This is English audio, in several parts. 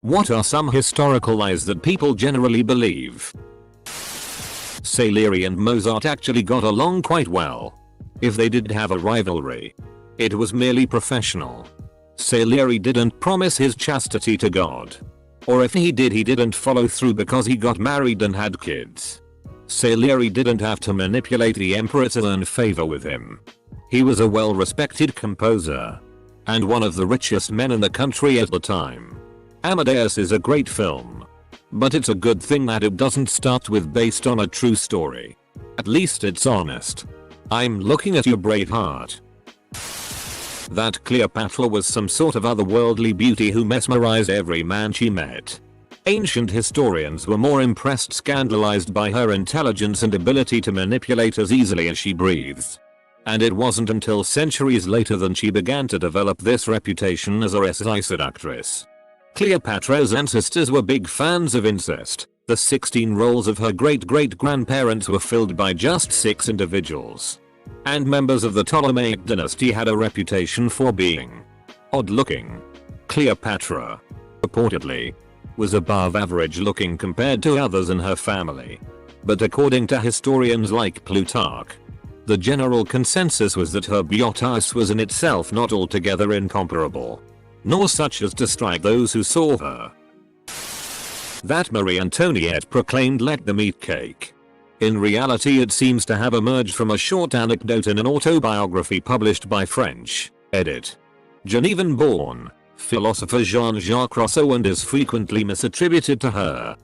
What are some historical lies that people generally believe? Salieri and Mozart actually got along quite well. If they did have a rivalry, it was merely professional. Salieri didn't promise his chastity to God. Or if he did, he didn't follow through because he got married and had kids. Salieri didn't have to manipulate the emperor to earn favor with him. He was a well-respected composer and one of the richest men in the country at the time. Amadeus is a great film, but it's a good thing that it doesn't start with based on a true story. At least it's honest. I'm looking at your brave heart. That Cleopatra was some sort of otherworldly beauty who mesmerized every man she met. Ancient historians were more impressed, scandalized by her intelligence and ability to manipulate as easily as she breathed. And it wasn't until centuries later that she began to develop this reputation as a seductress. Cleopatra's ancestors were big fans of incest. The 16 roles of her great-great-grandparents were filled by just 6 individuals. And members of the Ptolemaic dynasty had a reputation for being odd-looking. Cleopatra, reportedly, was above average looking compared to others in her family. But according to historians like Plutarch, the general consensus was that her beauty was in itself not altogether incomparable, nor such as to strike those who saw her. That Marie Antoinette proclaimed "let them eat cake." In reality, it seems to have emerged from a short anecdote in an autobiography published by French, Genevan-born, philosopher Jean-Jacques Rousseau, and is frequently misattributed to her.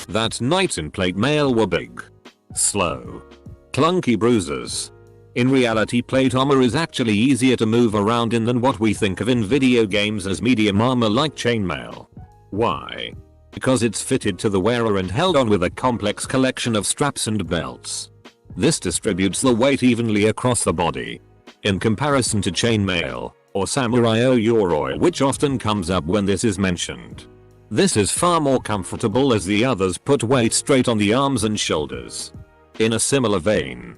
That knights in plate mail were big, slow, clunky bruisers. In reality, plate armor is actually easier to move around in than what we think of in video games as medium armor like chainmail. Why? Because it's fitted to the wearer and held on with a complex collection of straps and belts. This distributes the weight evenly across the body. In comparison to chainmail, or samurai yoroi, which often comes up when this is mentioned. This is far more comfortable as the others put weight straight on the arms and shoulders. In a similar vein,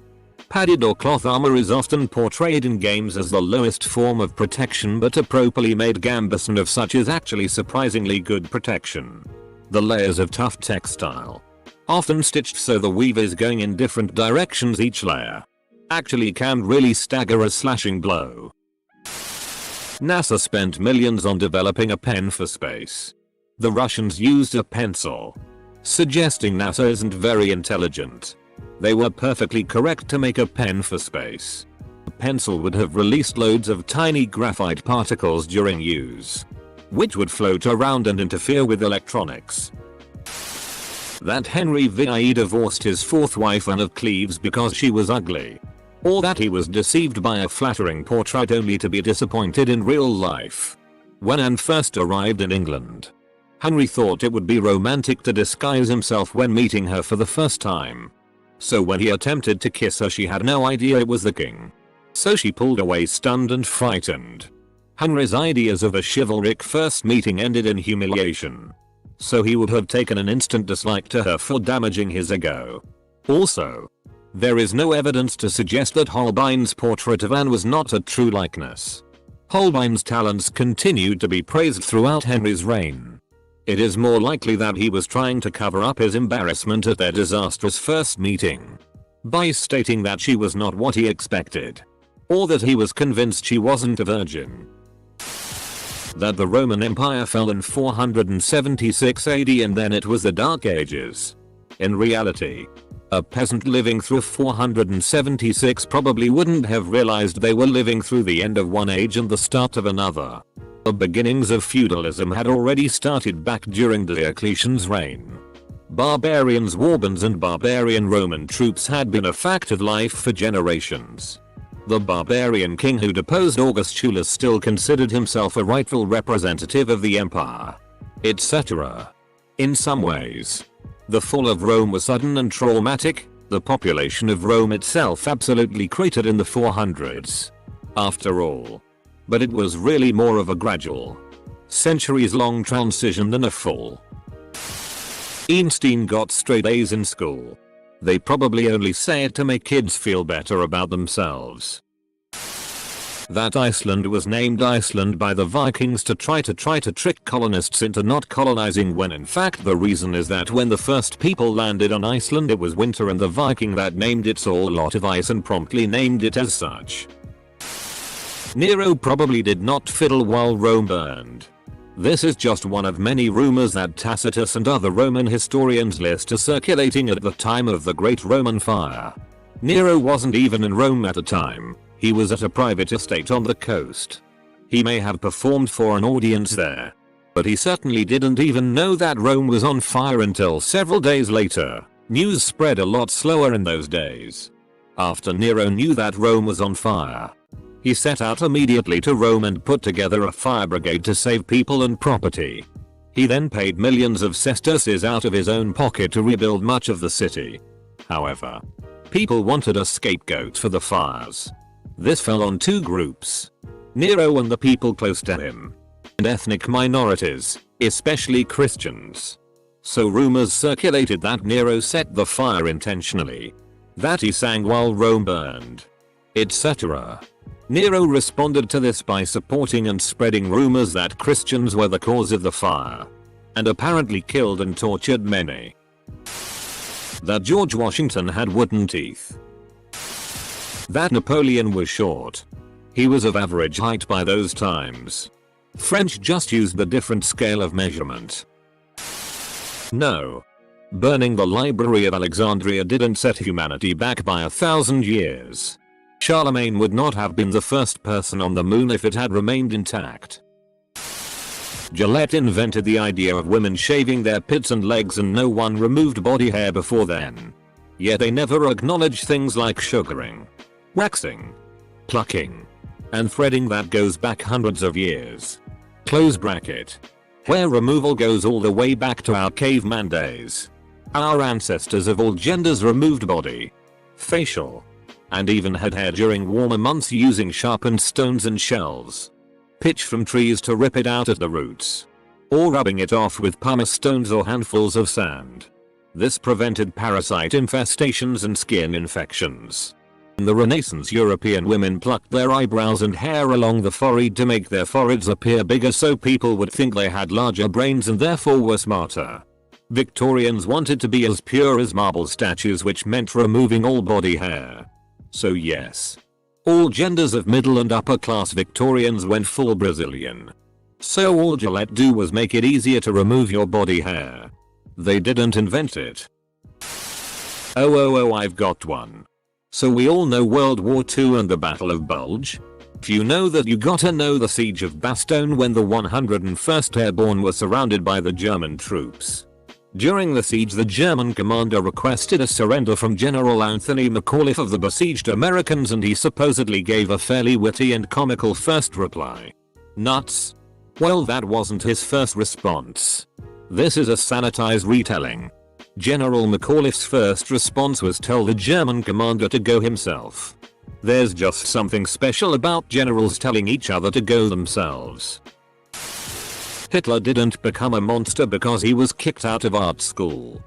padded or cloth armor is often portrayed in games as the lowest form of protection, but a properly made gambeson of such is actually surprisingly good protection. The layers of tough textile, often stitched so the weave is going in different directions each layer, actually can really stagger a slashing blow. NASA spent millions on developing a pen for space. The Russians used a pencil, suggesting NASA isn't very intelligent. They were perfectly correct to make a pen for space. A pencil would have released loads of tiny graphite particles during use, which would float around and interfere with electronics. That Henry VI divorced his 4th wife Anne of Cleves because she was ugly. Or that he was deceived by a flattering portrait only to be disappointed in real life. When Anne first arrived in England, Henry thought it would be romantic to disguise himself when meeting her for the first time. So when he attempted to kiss her, she had no idea it was the king. So she pulled away, stunned and frightened. Henry's ideas of a chivalric first meeting ended in humiliation. So he would have taken an instant dislike to her for damaging his ego. Also, there is no evidence to suggest that Holbein's portrait of Anne was not a true likeness. Holbein's talents continued to be praised throughout Henry's reign. It is more likely that he was trying to cover up his embarrassment at their disastrous first meeting by stating that she was not what he expected, or that he was convinced she wasn't a virgin. That the Roman Empire fell in 476 AD and then it was the Dark Ages. In reality, a peasant living through 476 probably wouldn't have realized they were living through the end of one age and the start of another. The beginnings of feudalism had already started back during Diocletian's reign. Barbarians, warbands and barbarian Roman troops had been a fact of life for generations. The barbarian king who deposed Augustulus still considered himself a rightful representative of the empire, etc. In some ways, the fall of Rome was sudden and traumatic. The population of Rome itself absolutely cratered in the 400s. After all. But it was really more of a gradual, centuries-long transition than a fall. Einstein got straight A's in school. They probably only say it to make kids feel better about themselves. That Iceland was named Iceland by the Vikings to try to trick colonists into not colonizing, when in fact the reason is that when the first people landed on Iceland it was winter and the Viking that named it saw a lot of ice and promptly named it as such. Nero probably did not fiddle while Rome burned. This is just one of many rumors that Tacitus and other Roman historians list as circulating at the time of the Great Roman Fire. Nero wasn't even in Rome at the time. He was at a private estate on the coast. He may have performed for an audience there, but he certainly didn't even know that Rome was on fire until several days later. News spread a lot slower in those days. After Nero knew that Rome was on fire, he set out immediately to Rome and put together a fire brigade to save people and property. He then paid millions of sesterces out of his own pocket to rebuild much of the city. However, people wanted a scapegoat for the fires. This fell on two groups: Nero and the people close to him, and ethnic minorities, especially Christians. So rumors circulated that Nero set the fire intentionally, that he sang while Rome burned, etc. Nero responded to this by supporting and spreading rumors that Christians were the cause of the fire, and apparently killed and tortured many. That George Washington had wooden teeth. That Napoleon was short. He was of average height by those times. French just used the different scale of measurement. No. Burning the Library of Alexandria didn't set humanity back by 1,000 years. Charlemagne would not have been the first person on the moon if it had remained intact. Gillette invented the idea of women shaving their pits and legs, and no one removed body hair before then. Yet they never acknowledged things like sugaring, waxing, plucking, and threading that goes back hundreds of years. Close bracket. Hair removal goes all the way back to our caveman days. Our ancestors of all genders removed body, facial, and even had hair during warmer months using sharpened stones and shells. Pitch from trees to rip it out at the roots, or rubbing it off with pumice stones or handfuls of sand. This prevented parasite infestations and skin infections. In the Renaissance, European women plucked their eyebrows and hair along the forehead to make their foreheads appear bigger so people would think they had larger brains and therefore were smarter. Victorians wanted to be as pure as marble statues, which meant removing all body hair. So yes, all genders of middle and upper class Victorians went full Brazilian. So all Gillette do was make it easier to remove your body hair. They didn't invent it. Oh, I've got one. So we all know World War II and the Battle of Bulge? If you know that, you gotta know the Siege of Bastogne, when the 101st Airborne were surrounded by the German troops. During the siege, the German commander requested a surrender from General Anthony McAuliffe of the besieged Americans, and he supposedly gave a fairly witty and comical first reply. Nuts? Well, that wasn't his first response. This is a sanitized retelling. General McAuliffe's first response was tell the German commander to go himself. There's just something special about generals telling each other to go themselves. Hitler didn't become a monster because he was kicked out of art school.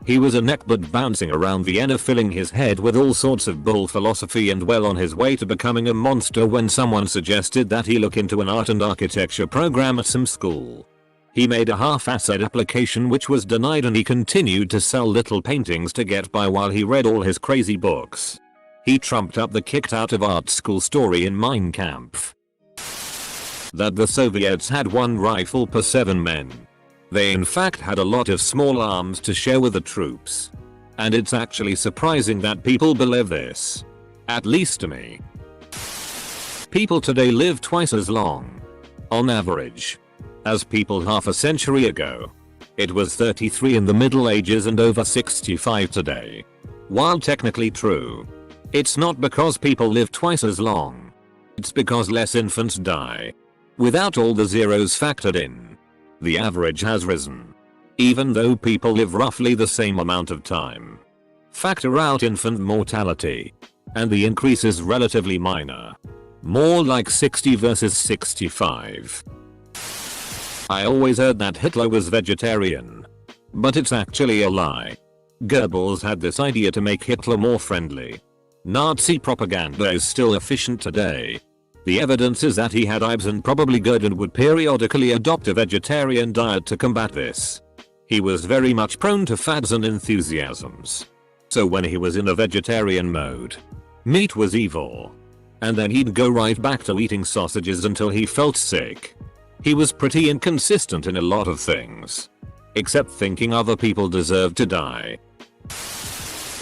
He was a neckbud bouncing around Vienna, filling his head with all sorts of bull philosophy, and well on his way to becoming a monster when someone suggested that he look into an art and architecture program at some school. He made a half-assed application which was denied, and he continued to sell little paintings to get by while he read all his crazy books. He trumped up the kicked out of art school story in Mein Kampf. That the Soviets had one rifle per 7 men. They in fact had a lot of small arms to share with the troops. And it's actually surprising that people believe this. At least to me. People today live twice as long, on average, as people half a century ago. It was 33 in the Middle Ages and over 65 today. While technically true, it's not because people live twice as long. It's because less infants die. Without all the zeros factored in, the average has risen. Even though people live roughly the same amount of time. Factor out infant mortality, and the increase is relatively minor. More like 60 versus 65. I always heard that Hitler was vegetarian. But it's actually a lie. Goebbels had this idea to make Hitler more friendly. Nazi propaganda is still efficient today. The evidence is that he had IBS and probably GERD and would periodically adopt a vegetarian diet to combat this. He was very much prone to fads and enthusiasms. So when he was in a vegetarian mode, meat was evil. And then he'd go right back to eating sausages until he felt sick. He was pretty inconsistent in a lot of things. Except thinking other people deserved to die.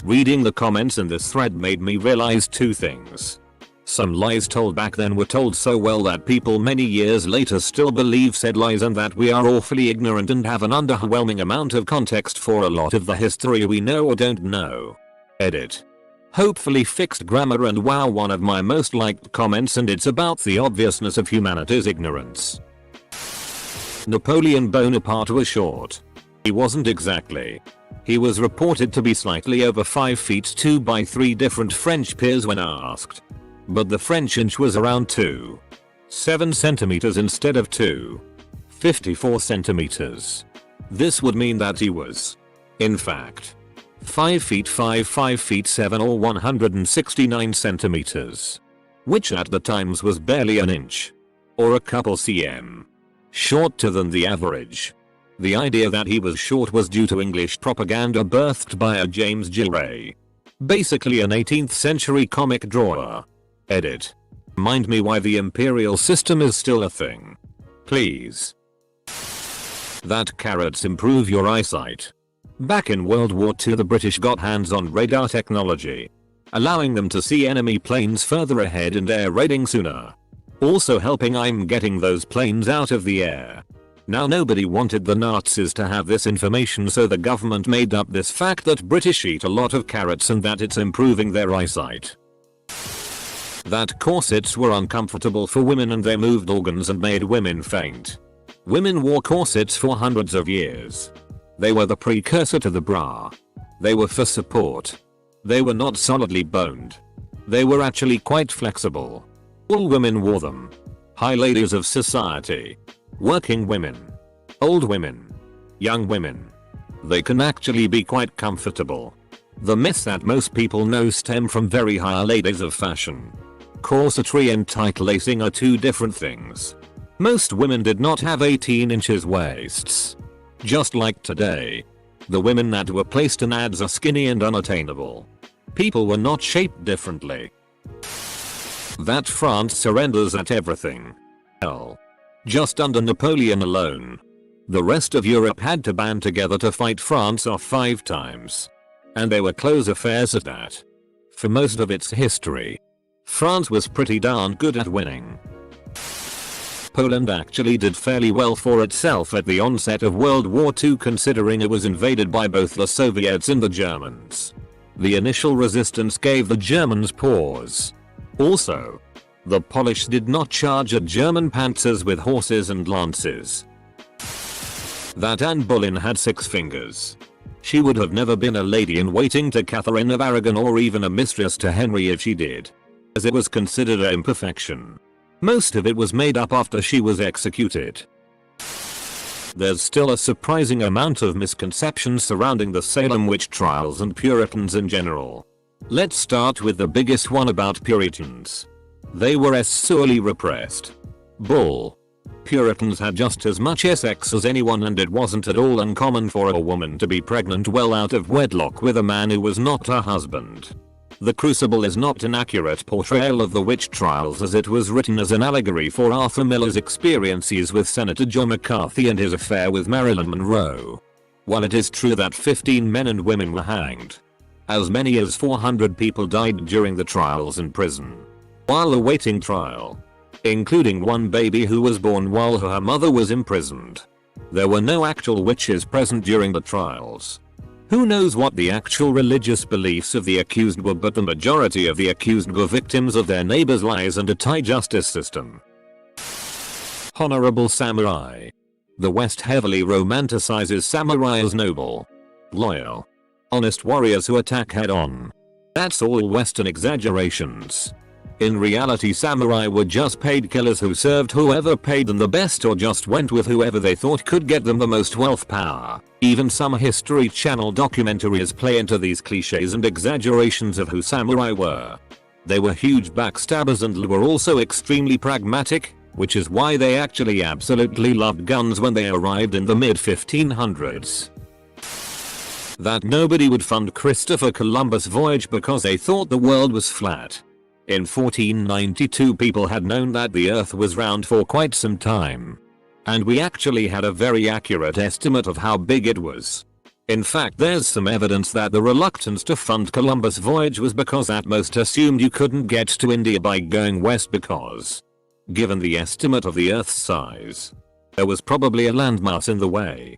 Reading the comments in this thread made me realize two things. Some lies told back then were told so well that people many years later still believe said lies, and that we are awfully ignorant and have an underwhelming amount of context for a lot of the history we know or don't know. Edit. Hopefully fixed grammar. And wow, one of my most liked comments, and it's about the obviousness of humanity's ignorance. Napoleon Bonaparte was short. He wasn't exactly. He was reported to be slightly over 5 feet 2 by 3 different French peers when asked. But the French inch was around 2.7 centimeters instead of 2.54 centimeters. This would mean that he was, in fact, 5 feet 5 feet 7 or 169 centimeters. Which at the times was barely an inch. Or a couple cm. Shorter than the average. The idea that he was short was due to English propaganda birthed by a James Gillray. Basically an 18th century comic drawer. Edit. Mind me why the imperial system is still a thing. Please. That carrots improve your eyesight. Back in World War II the British got hands on radar technology, allowing them to see enemy planes further ahead and air raiding sooner. Also helping I'm getting those planes out of the air. Now nobody wanted the Nazis to have this information, so the government made up this fact that British eat a lot of carrots and that it's improving their eyesight. That corsets were uncomfortable for women and they moved organs and made women faint. Women wore corsets for hundreds of years. They were the precursor to the bra. They were for support. They were not solidly boned. They were actually quite flexible. All women wore them. High ladies of society. Working women. Old women. Young women. They can actually be quite comfortable. The myths that most people know stem from very high ladies of fashion. Corsetry and tight lacing are two different things. Most women did not have 18 inches waists. Just like today. The women that were placed in ads are skinny and unattainable. People were not shaped differently. That France surrenders at everything. Hell. Just under Napoleon alone. The rest of Europe had to band together to fight France off 5 times. And they were close affairs at that. For most of its history, France was pretty darn good at winning. Poland actually did fairly well for itself at the onset of World War II, considering it was invaded by both the Soviets and the Germans. The initial resistance gave the Germans pause. Also, the Polish did not charge at German panzers with horses and lances. That Anne Boleyn had 6 fingers. She would have never been a lady-in-waiting to Catherine of Aragon or even a mistress to Henry if she did, as it was considered an imperfection. Most of it was made up after she was executed. There's still a surprising amount of misconceptions surrounding the Salem witch trials and Puritans in general. Let's start with the biggest one about Puritans. They were sorely repressed. Bull. Puritans had just as much sex as anyone, and it wasn't at all uncommon for a woman to be pregnant well out of wedlock with a man who was not her husband. The Crucible is not an accurate portrayal of the witch trials, as it was written as an allegory for Arthur Miller's experiences with Senator John McCarthy and his affair with Marilyn Monroe. While it is true that 15 men and women were hanged, as many as 400 people died during the trials in prison while awaiting trial, including one baby who was born while her mother was imprisoned. There were no actual witches present during the trials. Who knows what the actual religious beliefs of the accused were, but the majority of the accused were victims of their neighbors' lies and a tight justice system. Honorable samurai. The West heavily romanticizes samurai as noble, loyal, honest warriors who attack head-on. That's all Western exaggerations. In reality, samurai were just paid killers who served whoever paid them the best or just went with whoever they thought could get them the most wealth power. Even some History Channel documentaries play into these cliches and exaggerations of who samurai were. They were huge backstabbers and were also extremely pragmatic, which is why they actually absolutely loved guns when they arrived in the mid 1500s. That nobody would fund Christopher Columbus' voyage because they thought the world was flat. In 1492 people had known that the earth was round for quite some time. And we actually had a very accurate estimate of how big it was. In fact, there's some evidence that the reluctance to fund Columbus' voyage was because at most assumed you couldn't get to India by going west because, given the estimate of the Earth's size, there was probably a landmass in the way.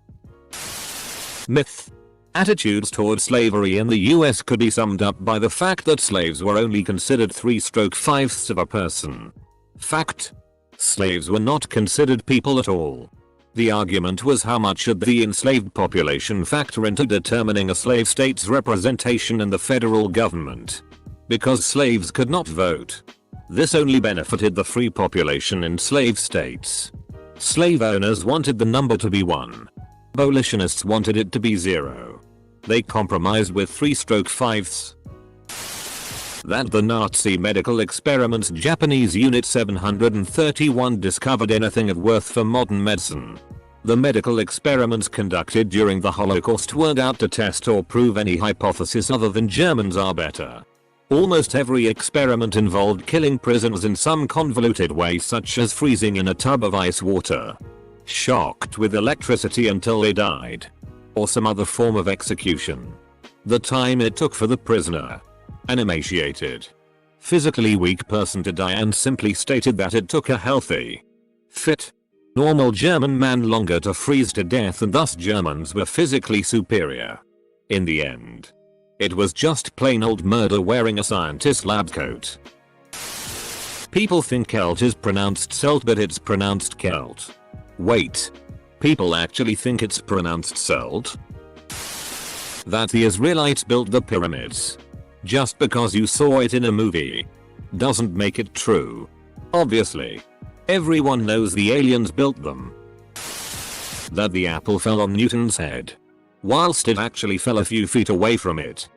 Myth. Attitudes toward slavery in the US could be summed up by the fact that slaves were only considered 3/5ths of a person. Fact. Slaves were not considered people at all. The argument was how much should the enslaved population factor into determining a slave state's representation in the federal government. Because slaves could not vote, this only benefited the free population in slave states. Slave owners wanted the number to be 1. Abolitionists wanted it to be 0. They compromised with 3/5ths. That the Nazi medical experiments Japanese Unit 731 discovered anything of worth for modern medicine. The medical experiments conducted during the Holocaust weren't out to test or prove any hypothesis other than Germans are better. Almost every experiment involved killing prisoners in some convoluted way, such as freezing in a tub of ice water, shocked with electricity until they died, or some other form of execution. The time it took for the prisoner, an emaciated, physically weak person to die, and simply stated that it took a healthy, fit, normal German man longer to freeze to death, and thus Germans were physically superior. In the end, it was just plain old murder wearing a scientist's lab coat. People think Celt is pronounced Celt, but it's pronounced Celt. Wait. People actually think it's pronounced Celt? That the Israelites built the pyramids just because you saw it in a movie doesn't make it true. Obviously, everyone knows the aliens built them. That the apple fell on Newton's head, whilst it actually fell a few feet away from it.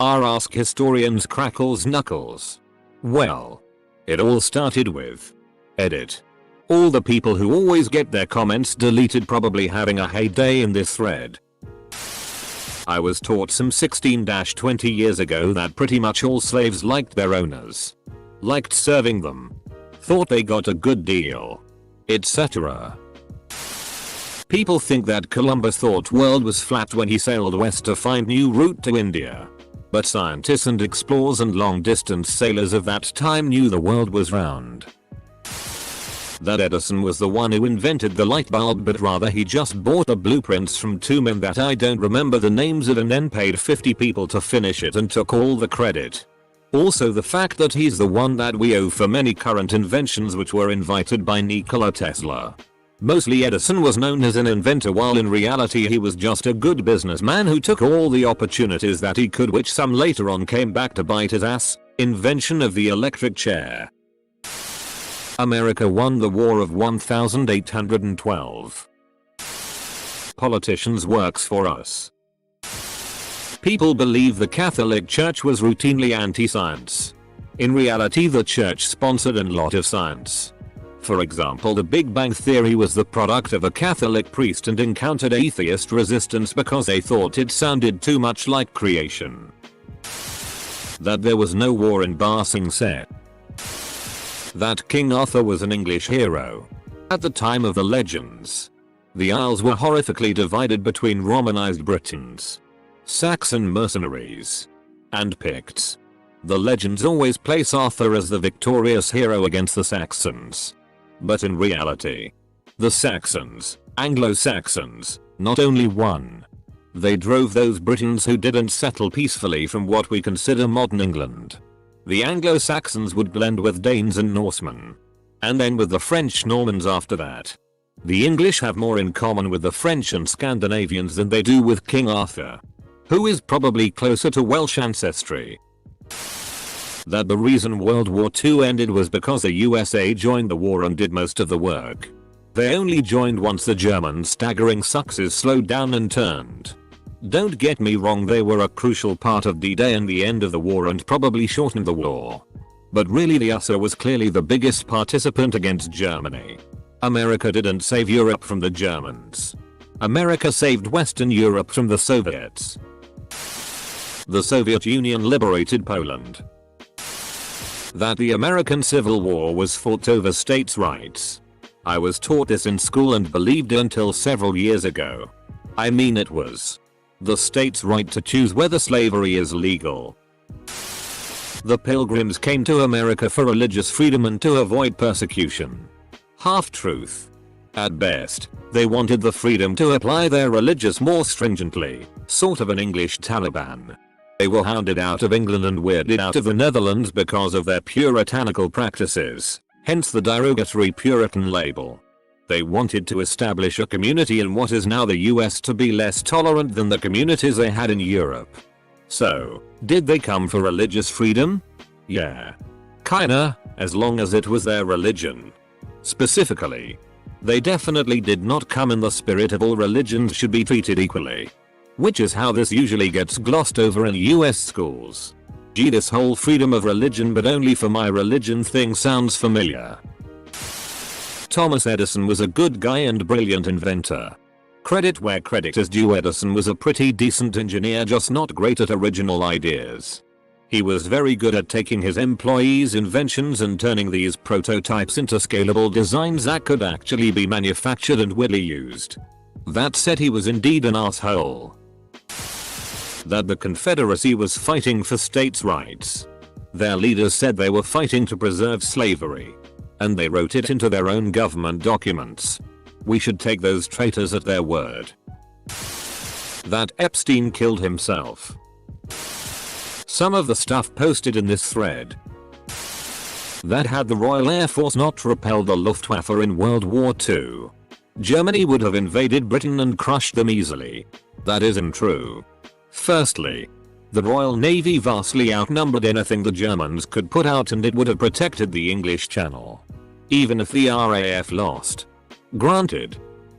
Ask historians crackles knuckles. Well, it all started with edit. All the people who always get their comments deleted probably having a heyday in this thread. I was taught some 16-20 years ago that pretty much all slaves liked their owners, liked serving them, thought they got a good deal, etc. People think that Columbus thought world was flat when he sailed west to find new route to India. But scientists and explorers and long distance sailors of that time knew the world was round. That Edison was the one who invented the light bulb, but rather he just bought the blueprints from two men that I don't remember the names of and then paid 50 people to finish it and took all the credit. Also the fact that he's the one that we owe for many current inventions which were invented by Nikola Tesla. Mostly Edison was known as an inventor while in reality he was just a good businessman who took all the opportunities that he could, which some later on came back to bite his ass. Invention of the electric chair. America won the War of 1812. Politicians works for us. People believe the Catholic Church was routinely anti-science. In reality the church sponsored a lot of science. For example, the Big Bang Theory was the product of a Catholic priest and encountered atheist resistance because they thought it sounded too much like creation. That there was no war in Ba Sing Se. That King Arthur was an English hero. At the time of the legends, the Isles were horrifically divided between Romanized Britons, Saxon mercenaries, and Picts. The legends always place Arthur as the victorious hero against the Saxons. But in reality, the Saxons, Anglo-Saxons, not only won, they drove those Britons who didn't settle peacefully from what we consider modern England. The Anglo-Saxons would blend with Danes and Norsemen, and then with the French Normans after that. The English have more in common with the French and Scandinavians than they do with King Arthur, who is probably closer to Welsh ancestry. That the reason World War II ended was because the USA joined the war and did most of the work. They only joined once the German staggering success slowed down and turned. Don't get me wrong, they were a crucial part of D-Day and the end of the war and probably shortened the war. But really the USA was clearly the biggest participant against Germany. America didn't save Europe from the Germans. America saved Western Europe from the Soviets. The Soviet Union liberated Poland. That the American Civil War was fought over states' rights. I was taught this in school and believed it until several years ago. I mean, it was the state's right to choose whether slavery is legal. The Pilgrims came to America for religious freedom and to avoid persecution. Half-truth. At best, they wanted the freedom to apply their religious more stringently, sort of an English Taliban. They were hounded out of England and weirded out of the Netherlands because of their puritanical practices, hence the derogatory Puritan label. They wanted to establish a community in what is now the US to be less tolerant than the communities they had in Europe. So, did they come for religious freedom? Yeah. Kinda, as long as it was their religion. Specifically, they definitely did not come in the spirit of all religions should be treated equally. Which is how this usually gets glossed over in US schools. Gee, this whole freedom of religion but only for my religion thing sounds familiar. Thomas Edison was a good guy and brilliant inventor. Credit where credit is due. Edison was a pretty decent engineer, just not great at original ideas. He was very good at taking his employees' inventions and turning these prototypes into scalable designs that could actually be manufactured and widely used. That said, he was indeed an asshole. That the Confederacy was fighting for states' rights. Their leaders said they were fighting to preserve slavery. And they wrote it into their own government documents. We should take those traitors at their word. That Epstein killed himself. Some of the stuff posted in this thread. That had the Royal Air Force not repelled the Luftwaffe in World War II, Germany would have invaded Britain and crushed them easily. That isn't true. Firstly, the Royal Navy vastly outnumbered anything the Germans could put out, and it would have protected the English Channel. Even if the RAF lost. Granted,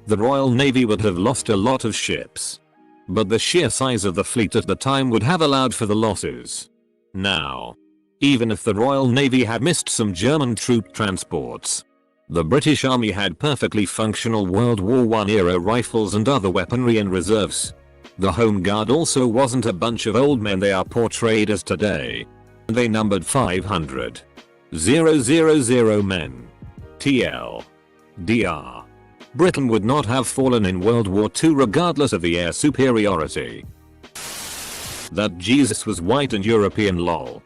the Royal Navy would have lost a lot of ships. But the sheer size of the fleet at the time would have allowed for the losses. Now, even if the Royal Navy had missed some German troop transports, the British Army had perfectly functional World War I era rifles and other weaponry in reserves. The Home Guard also wasn't a bunch of old men they are portrayed as today. They numbered 500. 000 men. TL. DR. Britain would not have fallen in World War II regardless of the air superiority. That Jesus was white and European, lol.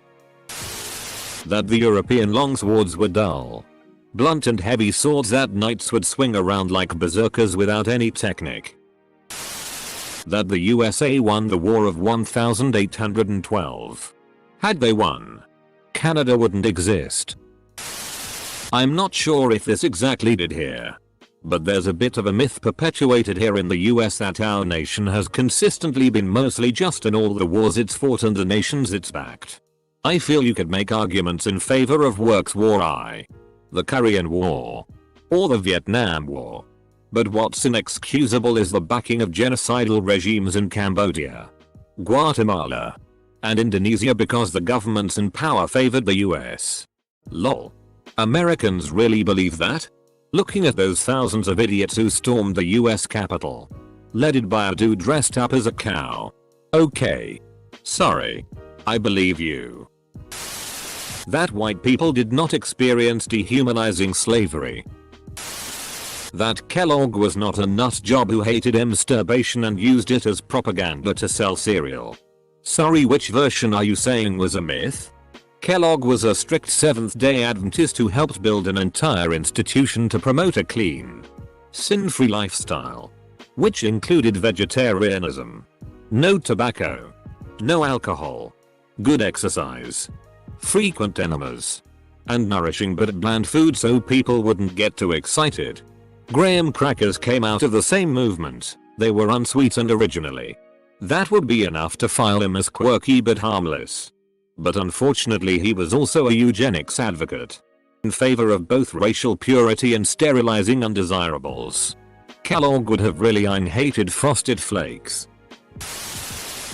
That the European longswords were dull, blunt and heavy swords that knights would swing around like berserkers without any technique. That the USA won the War of 1812. Had they won, Canada wouldn't exist. I'm not sure if this exactly did here, but there's a bit of a myth perpetuated here in the US that our nation has consistently been mostly just in all the wars it's fought and the nations it's backed. I feel you could make arguments in favor of Works War I, the Korean War, or the Vietnam War. But what's inexcusable is the backing of genocidal regimes in Cambodia, Guatemala, and Indonesia because the governments in power favored the US. Lol. Americans really believe that? Looking at those thousands of idiots who stormed the US Capitol, led by a dude dressed up as a cow. Okay. Sorry. I believe you. That white people did not experience dehumanizing slavery. That Kellogg was not a nut job who hated masturbation and used it as propaganda to sell cereal. Sorry, which version are you saying was a myth? Kellogg was a strict Seventh-day Adventist who helped build an entire institution to promote a clean, sin-free lifestyle, which included vegetarianism, no tobacco, no alcohol, good exercise, frequent enemas, and nourishing but bland food so people wouldn't get too excited. Graham crackers came out of the same movement. They were unsweetened originally. That would be enough to file him as quirky but harmless. But unfortunately he was also a eugenics advocate, in favor of both racial purity and sterilizing undesirables. Kellogg would have really hated Frosted Flakes.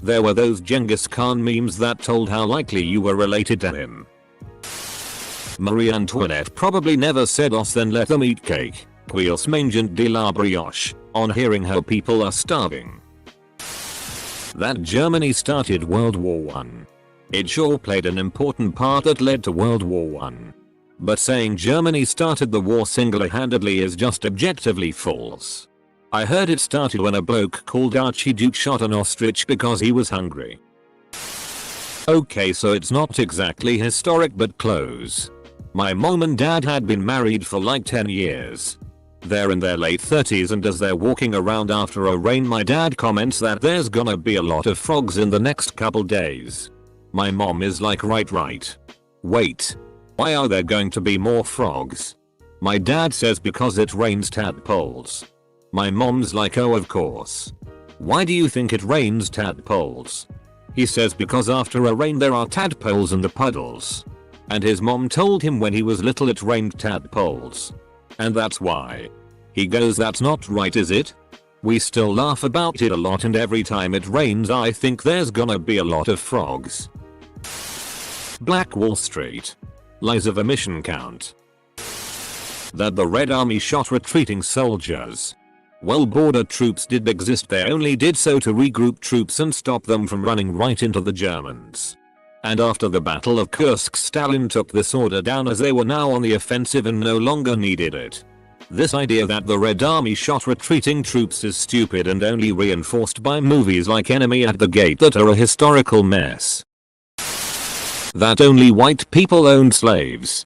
There were those Genghis Khan memes that told how likely you were related to him. Marie Antoinette probably never said os then let them eat cake, quils mangent de la brioche, on hearing her people are starving. That Germany started World War I. It sure played an important part that led to World War I. But saying Germany started the war single-handedly is just objectively false. I heard it started when a bloke called Archduke shot an ostrich because he was hungry. Okay, so it's not exactly historic but close. My mom and dad had been married for like 10 years. They're in their late 30s and as they're walking around after a rain my dad comments that there's gonna be a lot of frogs in the next couple days. My mom is like right. Wait. Why are there going to be more frogs? My dad says because it rains tadpoles. My mom's like oh of course. Why do you think it rains tadpoles? He says because after a rain there are tadpoles in the puddles. And his mom told him when he was little it rained tadpoles. And that's why. He goes that's not right is it? We still laugh about it a lot and every time it rains I think there's gonna be a lot of frogs. Black Wall Street. Lies of a mission count. That the Red Army shot retreating soldiers. Well, border troops did exist, they only did so to regroup troops and stop them from running right into the Germans. And after the Battle of Kursk Stalin took this order down as they were now on the offensive and no longer needed it. This idea that the Red Army shot retreating troops is stupid and only reinforced by movies like Enemy at the Gate that are a historical mess. That only white people owned slaves.